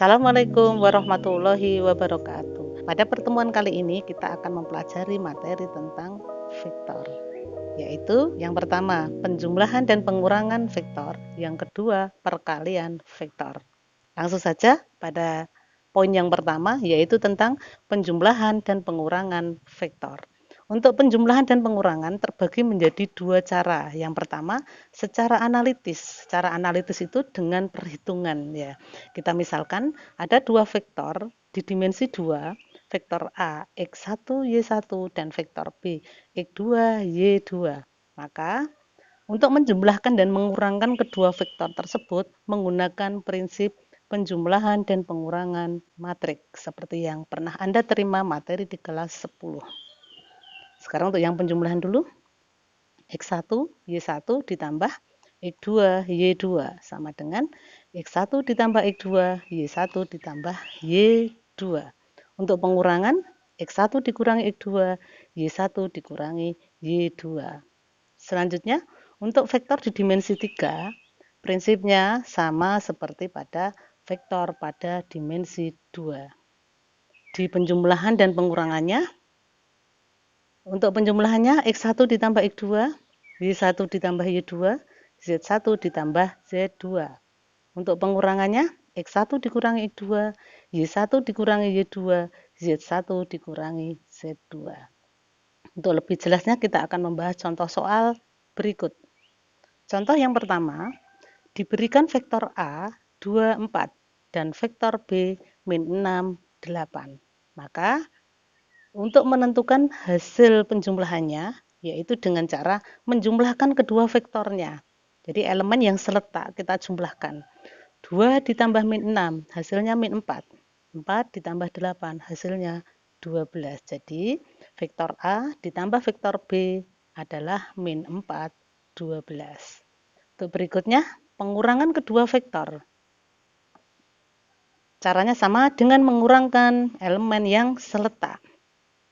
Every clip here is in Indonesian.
Assalamualaikum warahmatullahi wabarakatuh. Pada pertemuan kali ini kita akan mempelajari materi tentang vektor, yaitu yang pertama penjumlahan dan pengurangan vektor, yang kedua perkalian vektor. Langsung saja pada poin yang pertama, yaitu tentang penjumlahan dan pengurangan vektor. Untuk penjumlahan dan pengurangan terbagi menjadi dua cara. Yang pertama, secara analitis. Secara analitis itu dengan perhitungan ya. Kita misalkan ada dua vektor di dimensi 2, vektor A X1 Y1 dan vektor B X2 Y2. Maka untuk menjumlahkan dan mengurangkan kedua vektor tersebut menggunakan prinsip penjumlahan dan pengurangan matriks seperti yang pernah Anda terima materi di kelas 10. Sekarang untuk yang penjumlahan dulu, X1 Y1 ditambah X2 Y2 sama dengan X1 ditambah X2 Y1 ditambah Y2. Untuk pengurangan, X1 dikurangi X2 Y1 dikurangi Y2. Selanjutnya, untuk vektor di dimensi 3, prinsipnya sama seperti pada vektor pada dimensi 2. Di penjumlahan dan pengurangannya, untuk penjumlahannya X1 ditambah X2, Y1 ditambah Y2, Z1 ditambah Z2. Untuk pengurangannya X1 dikurangi X2, Y1 dikurangi Y2, Z1 dikurangi Z2. Untuk lebih jelasnya kita akan membahas contoh soal berikut. Contoh yang pertama, diberikan vektor A 2, 4 dan vektor B min 6, 8. Maka untuk menentukan hasil penjumlahannya, yaitu dengan cara menjumlahkan kedua vektornya. Jadi elemen yang seletak kita jumlahkan. 2 ditambah min 6, hasilnya min 4. 4 ditambah 8, hasilnya 12. Jadi vektor A ditambah vektor B adalah min 4, 12. Untuk berikutnya, pengurangan kedua vektor. Caranya sama dengan mengurangkan elemen yang seletak,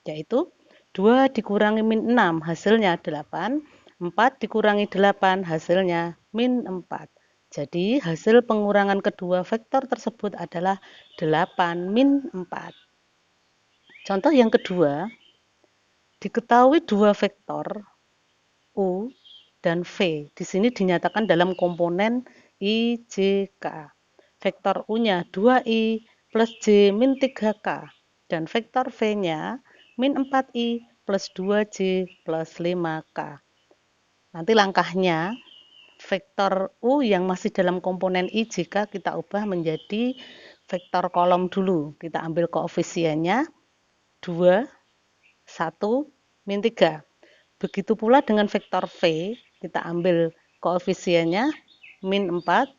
yaitu 2 dikurangi min 6 hasilnya 8, 4 dikurangi 8 hasilnya min 4. Jadi hasil pengurangan kedua vektor tersebut adalah 8 min 4. Contoh yang kedua, diketahui dua vektor U dan V. Di sini dinyatakan dalam komponen I, J, K. Vektor U-nya 2I plus J min 3K dan vektor V-nya min 4I plus 2J plus 5K. Nanti langkahnya, vektor U yang masih dalam komponen I, J, K kita ubah menjadi vektor kolom dulu. Kita ambil koefisiennya 2, 1, min 3. Begitu pula dengan vektor V, kita ambil koefisiennya min 4,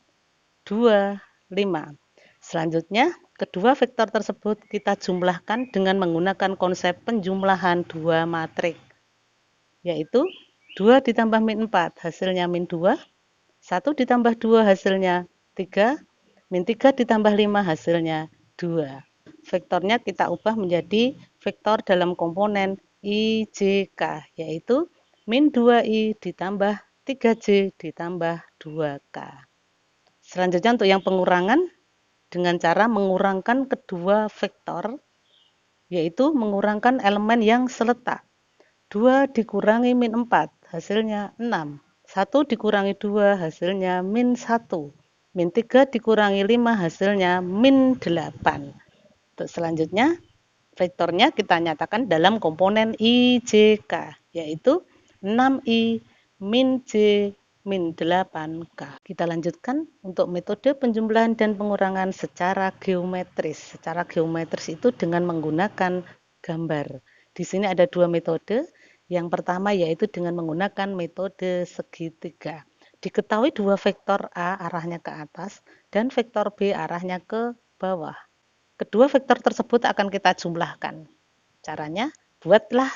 2, 5. Selanjutnya, kedua vektor tersebut kita jumlahkan dengan menggunakan konsep penjumlahan dua matrik, yaitu 2 ditambah min 4 hasilnya min 2, 1 ditambah 2 hasilnya 3, min 3 ditambah 5 hasilnya 2. Vektornya kita ubah menjadi vektor dalam komponen I, J, K, yaitu min 2I ditambah 3J ditambah 2K. Selanjutnya untuk yang pengurangan, dengan cara mengurangkan kedua vektor, yaitu mengurangkan elemen yang seletak. 2 dikurangi min 4, hasilnya 6. 1 dikurangi 2, hasilnya min 1. Min 3 dikurangi 5, hasilnya min 8. Untuk selanjutnya, vektornya kita nyatakan dalam komponen I, J, K, yaitu 6I min J min 8K. Kita lanjutkan untuk metode penjumlahan dan pengurangan secara geometris. Secara geometris itu dengan menggunakan gambar. Di sini ada dua metode. Yang pertama yaitu dengan menggunakan metode segitiga. Diketahui dua vektor A arahnya ke atas dan vektor B arahnya ke bawah. Kedua vektor tersebut akan kita jumlahkan. Caranya, buatlah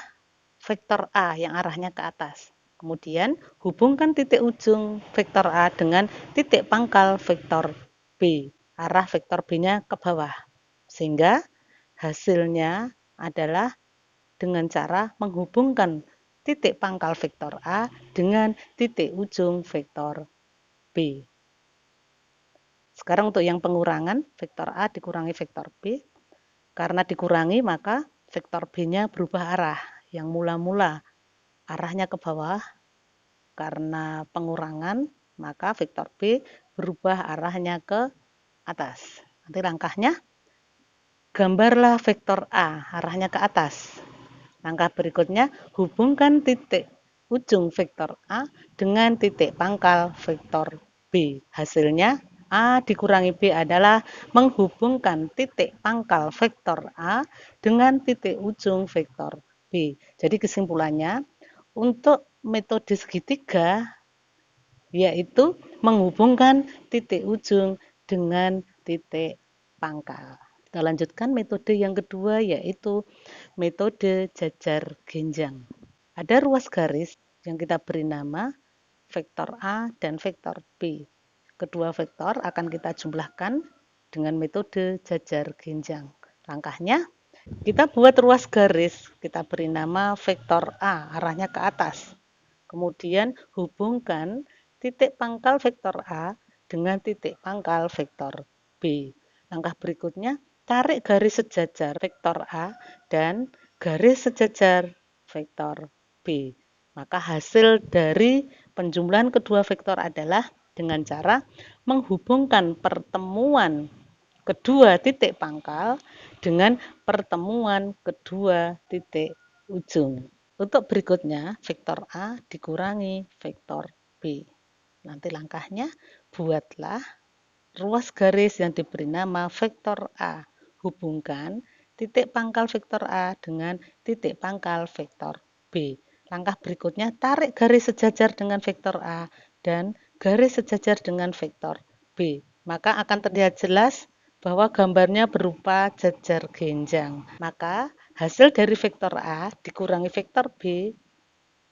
vektor A yang arahnya ke atas. Kemudian hubungkan titik ujung vektor A dengan titik pangkal vektor B. Arah vektor B-nya ke bawah. Sehingga hasilnya adalah dengan cara menghubungkan titik pangkal vektor A dengan titik ujung vektor B. Sekarang untuk yang pengurangan, vektor A dikurangi vektor B. Karena dikurangi, maka vektor B-nya berubah arah. Yang mula-mula arahnya ke bawah, karena pengurangan, maka vektor B berubah arahnya ke atas. Nanti langkahnya, gambarlah vektor A, arahnya ke atas. Langkah berikutnya, hubungkan titik ujung vektor A dengan titik pangkal vektor B. Hasilnya, A dikurangi B adalah menghubungkan titik pangkal vektor A dengan titik ujung vektor B. Jadi kesimpulannya, untuk metode segitiga, yaitu menghubungkan titik ujung dengan titik pangkal. Kita lanjutkan metode yang kedua, yaitu metode jajar genjang. Ada ruas garis yang kita beri nama vektor A dan vektor B. Kedua vektor akan kita jumlahkan dengan metode jajar genjang. Langkahnya, kita buat ruas garis, kita beri nama vektor A, arahnya ke atas. Kemudian hubungkan titik pangkal vektor A dengan titik pangkal vektor B. Langkah berikutnya, tarik garis sejajar vektor A dan garis sejajar vektor B. Maka hasil dari penjumlahan kedua vektor adalah dengan cara menghubungkan pertemuan kedua titik pangkal dengan pertemuan kedua titik ujung. Untuk berikutnya, vektor A dikurangi vektor B. Nanti langkahnya, buatlah ruas garis yang diberi nama vektor A. Hubungkan titik pangkal vektor A dengan titik pangkal vektor B. Langkah berikutnya, tarik garis sejajar dengan vektor A dan garis sejajar dengan vektor B. Maka akan terlihat jelas bahwa gambarnya berupa jajar genjang. Maka hasil dari vektor A dikurangi vektor B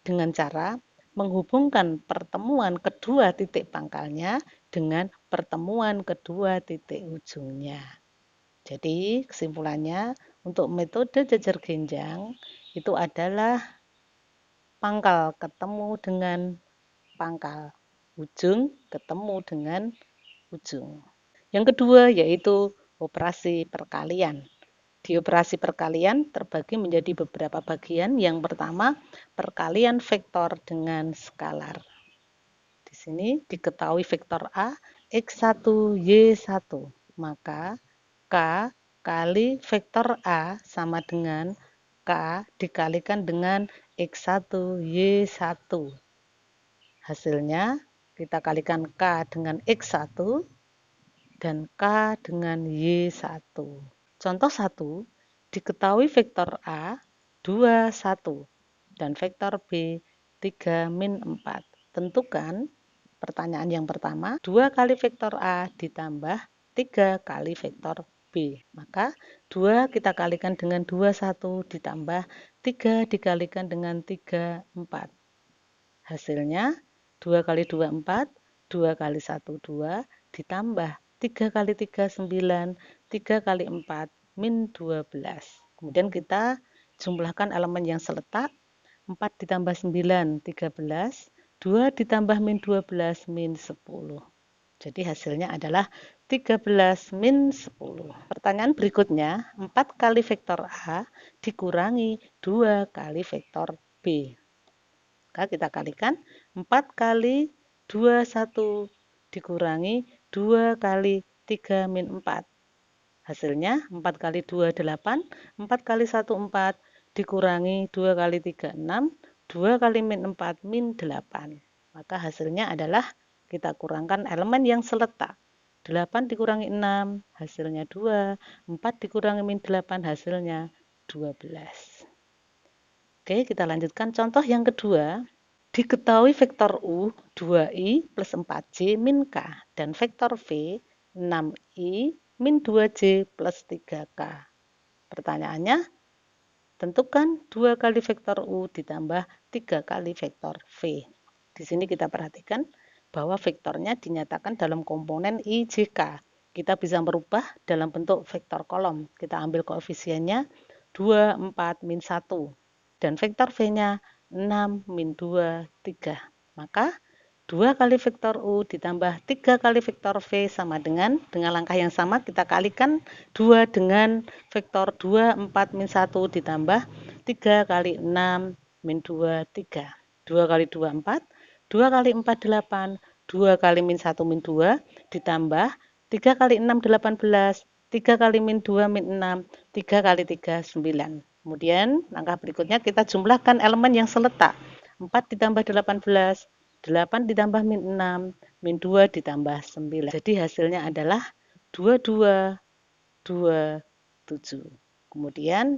dengan cara menghubungkan pertemuan kedua titik pangkalnya dengan pertemuan kedua titik ujungnya. Jadi kesimpulannya, untuk metode jajar genjang itu adalah pangkal ketemu dengan pangkal, ujung ketemu dengan ujung. Yang kedua yaitu operasi perkalian. Di operasi perkalian terbagi menjadi beberapa bagian. Yang pertama, perkalian vektor dengan skalar. Di sini diketahui vektor A X1 Y1, maka K kali vektor A sama dengan K dikalikan dengan X1 Y1. Hasilnya kita kalikan K dengan X1 dan K dengan Y1. Contoh 1, diketahui vektor A 2, 1 dan vektor B 3, min 4. Tentukan pertanyaan yang pertama, 2 kali vektor A ditambah 3 kali vektor B. Maka 2 kita kalikan dengan 2, 1 ditambah 3 dikalikan dengan 3, 4. Hasilnya 2 kali 2, 4, 2 kali 1, 2 ditambah 3 kali 3, 9, 3 kali 4, min 12. Kemudian kita jumlahkan elemen yang seletak. 4 ditambah 9, 13. 2 ditambah min 12, min 10. Jadi hasilnya adalah 13 min 10. Pertanyaan berikutnya, 4 kali vektor A dikurangi 2 kali vektor B. Maka kita kalikan 4 kali 2, 1 dikurangi 2 kali 3 min 4. Hasilnya 4 kali 2, 8. 4 kali 1, 4 dikurangi 2 kali 3, 6. 2 kali min 4, min 8. Maka hasilnya adalah kita kurangkan elemen yang seletak. 8 dikurangi 6, hasilnya 2. 4 dikurangi min 8, hasilnya 12. Oke, kita lanjutkan contoh yang kedua. Diketahui vektor U 2I plus 4J min K dan vektor V 6I min 2J plus 3K. Pertanyaannya, tentukan 2 kali vektor U ditambah 3 kali vektor V. Di sini kita perhatikan bahwa vektornya dinyatakan dalam komponen IJK. Kita bisa merubah dalam bentuk vektor kolom. Kita ambil koefisiennya 2, 4, min 1. Dan vektor V-nya 6, min 2, 3. Maka 2 kali vektor U ditambah 3 kali vektor V sama dengan langkah yang sama kita kalikan 2 dengan vektor 2, 4, min 1 ditambah 3 kali 6, min 2, 3. 2 kali 2, 4. 2 kali 4, 8. 2 kali min 1, min 2 ditambah 3 kali 6, 18. 3 kali min 2, min 6. 3 kali 3, 9. Kemudian langkah berikutnya kita jumlahkan elemen yang seletak. 4 ditambah 18. 8 ditambah min 6, min 2 ditambah 9. Jadi hasilnya adalah 22, 27. Kemudian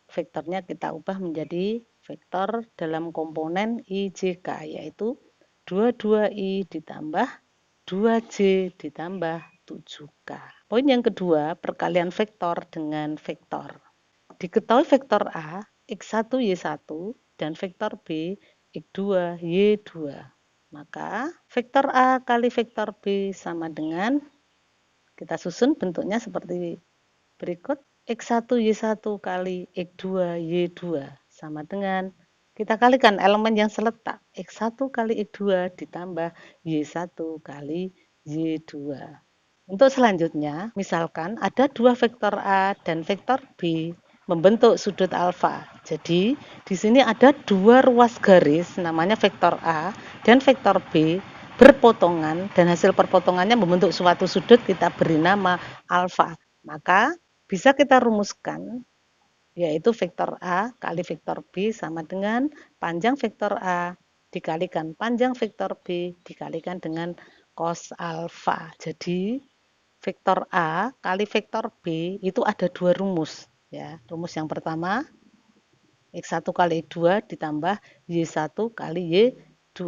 vektornya kita ubah menjadi vektor dalam komponen IJK, yaitu 22I ditambah 2J ditambah 7K. Poin yang kedua, perkalian vektor dengan vektor. Diketahui vektor A, X1, Y1, dan vektor B, X2, Y2. Maka vektor A kali vektor B sama dengan, kita susun bentuknya seperti berikut. X1, Y1 kali X2, Y2 sama dengan, kita kalikan elemen yang seletak. X1 kali X2 ditambah Y1 kali Y2. Untuk selanjutnya, misalkan ada dua vektor A dan vektor B membentuk sudut alfa. Jadi, di sini ada dua ruas garis namanya vektor A dan vektor B berpotongan dan hasil perpotongannya membentuk suatu sudut, kita beri nama alfa. Maka bisa kita rumuskan, yaitu vektor A kali vektor B sama dengan panjang vektor A dikalikan panjang vektor B dikalikan dengan cos alfa. Jadi vektor A kali vektor B itu ada dua rumus. Ya, rumus yang pertama X1 kali X2 ditambah Y1 kali Y2.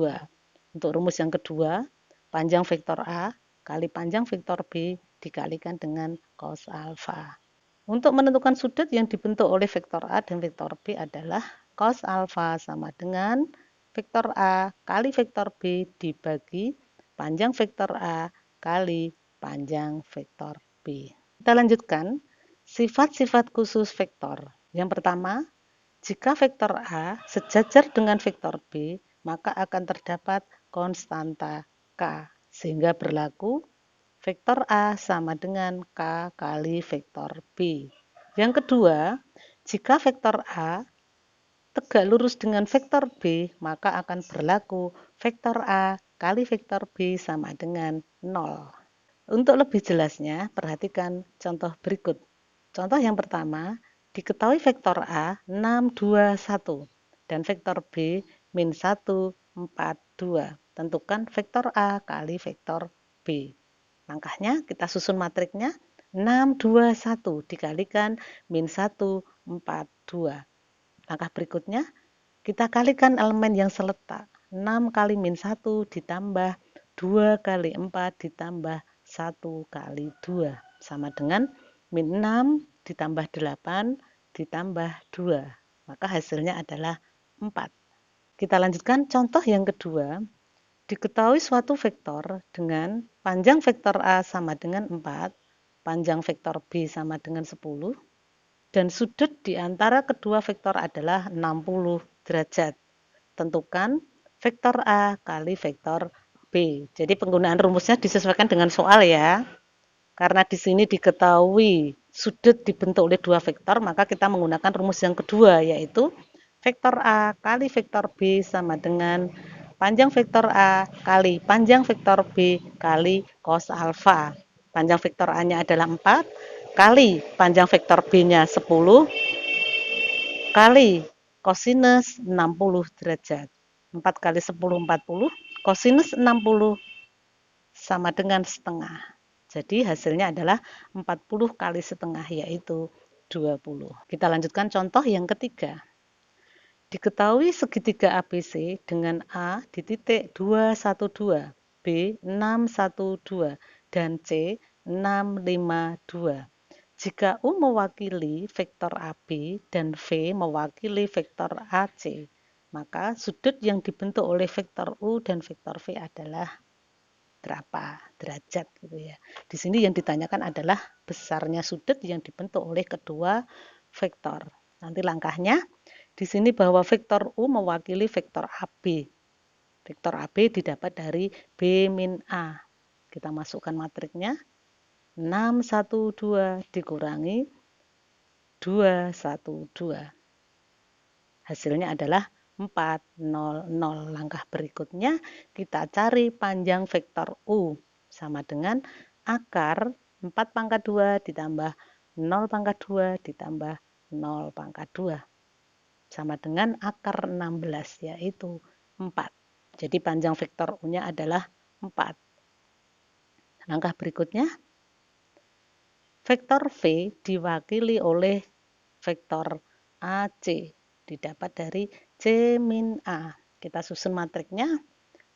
Untuk rumus yang kedua, panjang vektor A kali panjang vektor B dikalikan dengan cos alfa. Untuk menentukan sudut yang dibentuk oleh vektor A dan vektor B adalah cos alfa sama dengan vektor A kali vektor B dibagi panjang vektor A kali panjang vektor B. Kita lanjutkan sifat-sifat khusus vektor. Yang pertama, jika vektor A sejajar dengan vektor B, maka akan terdapat konstanta K, sehingga berlaku vektor A sama dengan K kali vektor B. Yang kedua, jika vektor A tegak lurus dengan vektor B, maka akan berlaku vektor A kali vektor B sama dengan 0. Untuk lebih jelasnya, perhatikan contoh berikut. Contoh yang pertama, diketahui vektor A 6, 2, 1 dan vektor B min 1, 4, 2. Tentukan vektor A kali vektor B. Langkahnya kita susun matriknya 6, 2, 1 dikalikan min 1, 4, 2. Langkah berikutnya kita kalikan elemen yang seletak. 6 kali min 1 ditambah 2 kali 4 ditambah 1 kali 2 sama dengan min 6 ditambah 8 ditambah 2. Maka hasilnya adalah 4. Kita lanjutkan contoh yang kedua. Diketahui suatu vektor dengan panjang vektor A sama dengan 4, panjang vektor B sama dengan 10, dan sudut di antara kedua vektor adalah 60 derajat. Tentukan vektor A kali vektor B. Jadi penggunaan rumusnya disesuaikan dengan soal ya. Karena di sini diketahui sudut dibentuk oleh dua vektor, maka kita menggunakan rumus yang kedua, yaitu vektor A kali vektor B sama dengan panjang vektor A kali panjang vektor B kali cos alfa. Panjang vektor A-nya adalah 4, kali panjang vektor B-nya 10, kali kosinus 60 derajat. 4 kali 10, 40, kosinus 60 sama dengan setengah. Jadi hasilnya adalah 40 kali setengah, yaitu 20. Kita lanjutkan contoh yang ketiga. Diketahui segitiga ABC dengan A di titik 212, B 612, dan C 652. Jika U mewakili vektor AB dan V mewakili vektor AC, maka sudut yang dibentuk oleh vektor U dan vektor V adalah berapa derajat gitu ya. Di sini yang ditanyakan adalah besarnya sudut yang dibentuk oleh kedua vektor. Nanti langkahnya di sini bahwa vektor U mewakili vektor AB. Vektor AB didapat dari B min A. Kita masukkan matriknya. 6, 1, 2 dikurangi 2, 1, 2. Hasilnya adalah 4, 0, 0. Langkah berikutnya kita cari panjang vektor U. Sama dengan akar 4 pangkat 2 ditambah 0 pangkat 2 ditambah 0 pangkat 2. Sama dengan akar 16, yaitu 4. Jadi panjang vektor U-nya adalah 4. Langkah berikutnya, vektor V diwakili oleh vektor AC. Didapat dari C min A. Kita susun matriknya.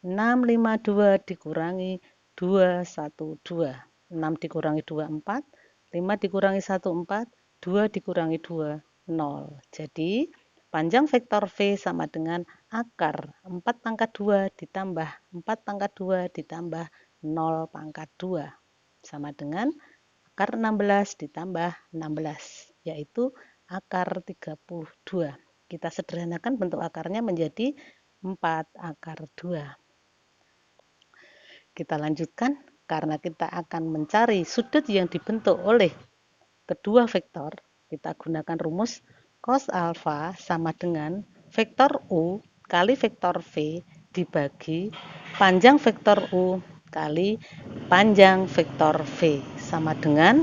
6, 5, 2 dikurangi 2, 1, 2. 6 dikurangi 2, 4. 5 dikurangi 1, 4. 2 dikurangi 2, 0. Jadi, panjang vektor V sama dengan akar 4 pangkat 2 ditambah 4 pangkat 2 ditambah 0 pangkat 2. Sama dengan akar 16 ditambah 16, yaitu akar 32. Kita sederhanakan bentuk akarnya menjadi 4 akar 2. Kita lanjutkan, karena kita akan mencari sudut yang dibentuk oleh kedua vektor, kita gunakan rumus cos alfa sama dengan vektor U kali vektor V dibagi panjang vektor U kali panjang vektor V sama dengan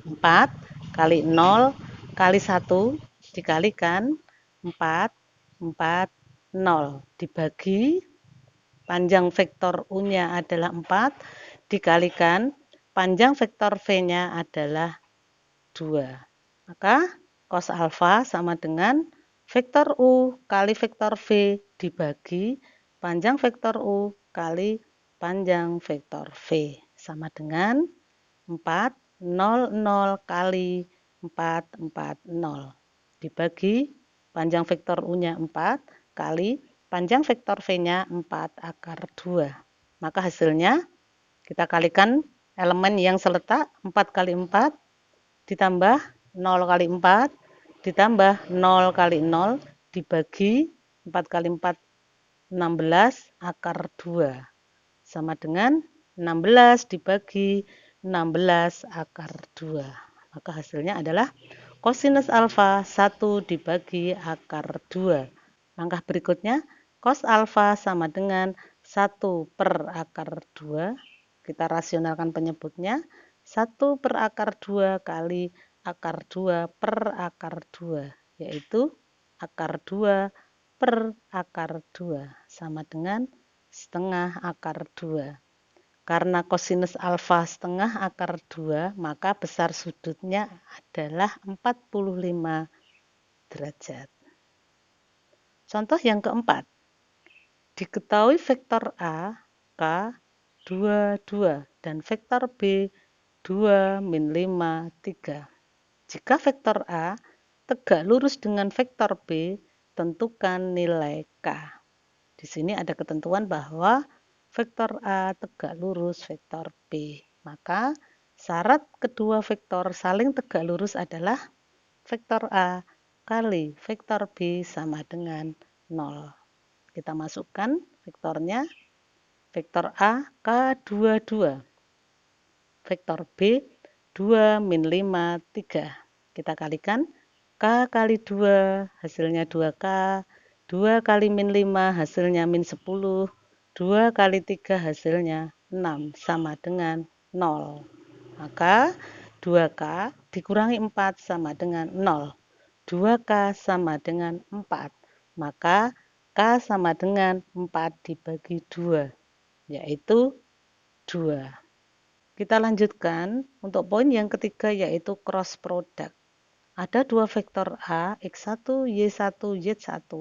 4 kali 0 kali 1 dikalikan 4, 4, 0 dibagi panjang vektor U-nya adalah 4 dikalikan panjang vektor V-nya adalah 2. Maka cos alfa sama dengan vektor U kali vektor V dibagi panjang vektor U kali panjang vektor V sama dengan 4, 0, 0 kali 4, 4, 0 dibagi panjang vektor U-nya 4 kali panjang vektor V-nya 4 akar 2. Maka hasilnya kita kalikan elemen yang seletak 4 kali 4 ditambah 0 kali 4 ditambah 0 kali 0 dibagi 4 kali 4 16 akar 2 sama dengan 16 dibagi 16 akar 2. Maka hasilnya adalah kosinus alfa 1 dibagi akar 2. Langkah berikutnya, cos alfa sama dengan 1 per akar 2. Kita rasionalkan penyebutnya. 1 per akar 2 kali akar 2 per akar 2, yaitu akar 2 per akar 2 sama dengan setengah akar 2. Karena kosinus alfa setengah akar 2, maka besar sudutnya adalah 45 derajat. Contoh yang keempat. Diketahui vektor A, K, 2, 2 dan vektor B, 2, min 5, 3. Jika vektor A tegak lurus dengan vektor B, tentukan nilai K. Di sini ada ketentuan bahwa vektor A tegak lurus vektor B. Maka syarat kedua vektor saling tegak lurus adalah vektor A kali vektor B sama dengan 0. Kita masukkan vektornya. Vektor A K22. Vektor B 2 min 5 3. Kita kalikan K kali 2 hasilnya 2K. 2 kali min 5 hasilnya min 10. 2 kali 3 hasilnya 6 sama dengan 0. Maka 2K dikurangi 4 sama dengan 0. 2K sama dengan 4. Maka K sama dengan 4 dibagi 2, yaitu 2. Kita lanjutkan untuk poin yang ketiga, yaitu cross product. Ada dua vektor A, X1, Y1, Z1,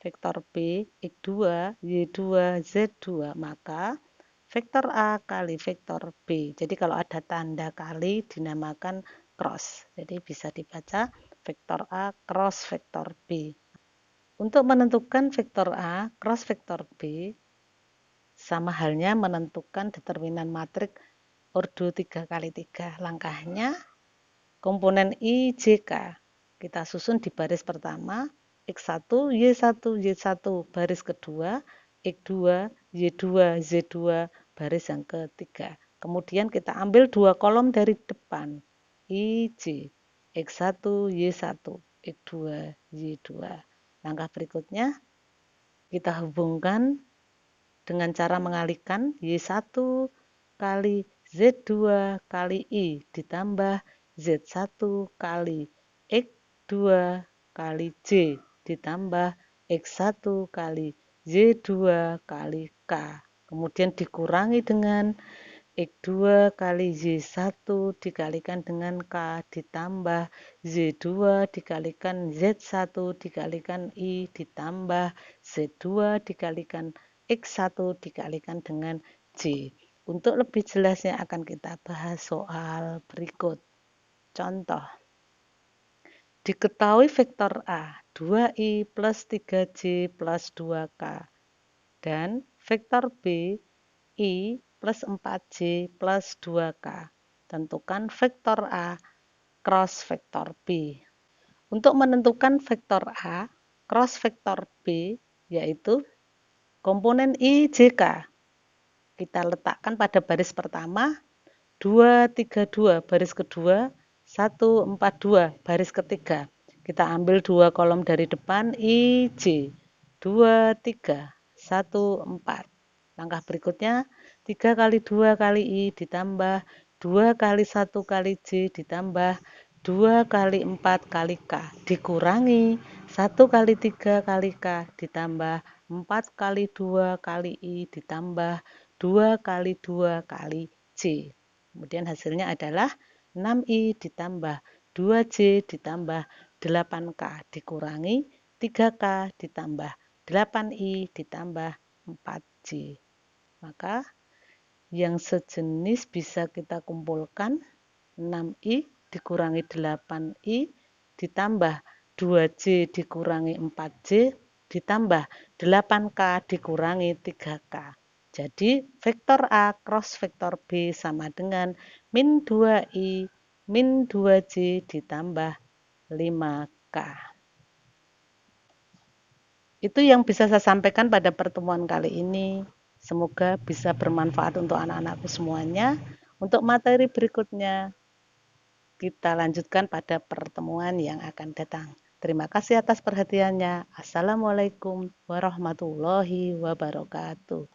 vektor B, X2, Y2, Z2, maka vektor A kali vektor B. Jadi kalau ada tanda kali dinamakan cross. Jadi bisa dibaca vektor A cross vektor B. Untuk menentukan vektor A cross vektor B, sama halnya menentukan determinan matrik ordo 3 kali 3. Langkahnya, komponen I, J, K. Kita susun di baris pertama, X1, Y1, Y1, baris kedua, X2, Y2, Z2, baris yang ketiga. Kemudian kita ambil 2 kolom dari depan, I, J, X1, Y1, X2, Y2. Langkah berikutnya, kita hubungkan dengan cara mengalihkan Y1 kali Z2 kali I ditambah Z1 kali X2 kali J ditambah X1 kali Y2 kali K. Kemudian dikurangi dengan X2 kali Y1 dikalikan dengan K ditambah Z2 dikalikan Z1 dikalikan I ditambah Z2 dikalikan X1 dikalikan dengan J. Untuk lebih jelasnya akan kita bahas soal berikut. Contoh. Diketahui vektor A 2I plus 3J plus 2K dan vektor B I plus 4J plus 2K. Tentukan vektor A cross vektor B. Untuk menentukan vektor A cross vektor B yaitu komponen I, J, K. Kita letakkan pada baris pertama 2, 3, 2, baris kedua 1, 4, 2, baris ketiga. Kita ambil 2 kolom dari depan I, J 2, 3, 1, 4. Langkah berikutnya 3 kali 2 kali I ditambah 2 kali 1 kali J ditambah 2 kali 4 kali K dikurangi 1 kali 3 kali K ditambah 4 kali 2 kali I ditambah 2 kali 2 kali J. Kemudian hasilnya adalah 6I ditambah 2J ditambah 8K dikurangi 3K ditambah 8I ditambah 4J. Maka yang sejenis bisa kita kumpulkan 6I dikurangi 8I ditambah 2J dikurangi 4J ditambah 8K dikurangi 3K. Jadi vektor A cross vektor B sama dengan min 2I min 2J ditambah 5K. Itu yang bisa saya sampaikan pada pertemuan kali ini. Semoga bisa bermanfaat untuk anak-anakku semuanya. Untuk materi berikutnya kita lanjutkan pada pertemuan yang akan datang. Terima kasih atas perhatiannya. Assalamualaikum warahmatullahi wabarakatuh.